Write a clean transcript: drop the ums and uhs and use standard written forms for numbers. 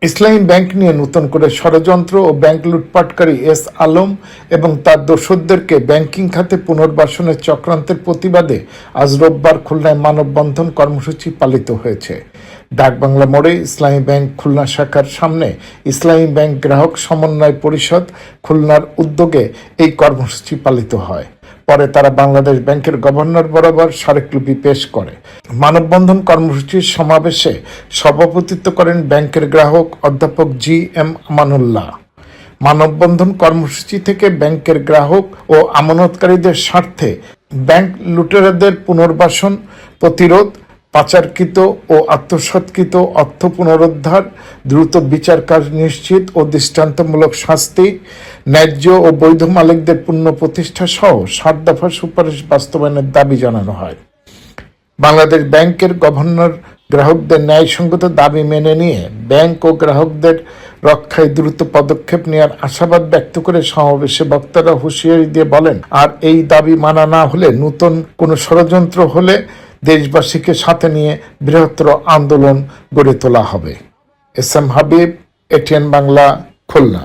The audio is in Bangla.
ইসলামী ব্যাংক নিয়ে নতুন করে ষড়যন্ত্র ও ব্যাংক লুটপাটকারী এস আলম এবং তার দোসরদেরকে ব্যাংকিং খাতে পুনর্বাসনের চক্রান্তের প্রতিবাদে আজ রোববার খুলনায় মানববন্ধন কর্মসূচি পালিত হয়েছে। ডাকবাংলা মোড়ে ইসলামী ব্যাংক খুলনা শাখার সামনে ইসলামী ব্যাংক গ্রাহক সমন্বয় পরিষদ খুলনার উদ্যোগে এই কর্মসূচি পালিত হয়। পরে তারা বাংলাদেশ ব্যাংকের গভর্নর বরাবর স্মারকলিপি পেশ করে। মানববন্ধন কর্মসূচির সমাবেশে সভাপতিত্ব করেন ব্যাংকের গ্রাহক অধ্যাপক জি এম আমানুল্লাহ। মানববন্ধন কর্মসূচি থেকে ব্যাংকের গ্রাহক ও আমানতকারীদের স্বার্থে ব্যাংক লুটেরাদের পুনর্বাসন, প্রতিরোধ, পাচারকৃত ও আত্মসাৎকৃত অর্থ পুনরুদ্ধার, দ্রুত বিচার কাজ নিশ্চিত ও দৃষ্টান্তমূলক শাস্তি, ন্যায্য ও বৈধ মালিকদের পুনঃপ্রতিষ্ঠা সহ 7 দফা সুপারিশ বাস্তবায়নের দাবি জানানো হয়। বাংলাদেশ ব্যাংকের গভর্নর গ্রাহকদের ন্যায়সঙ্গত দাবি মেনে নিয়ে ব্যাংক ও গ্রাহকদের রক্ষায় দ্রুত পদক্ষেপ নেওয়ার আশাবাদ ব্যক্ত করে সমাবেশে বক্তারা হুঁশিয়ারি দিয়ে বলেন, আর এই দাবি মানা না হলে নতুন কোনো ষড়যন্ত্র হলে দেশবাসীকে সাথে নিয়ে বৃহত্তর আন্দোলন গড়ে তোলা হবে। S M Habib, ATN Bangla, Khulna.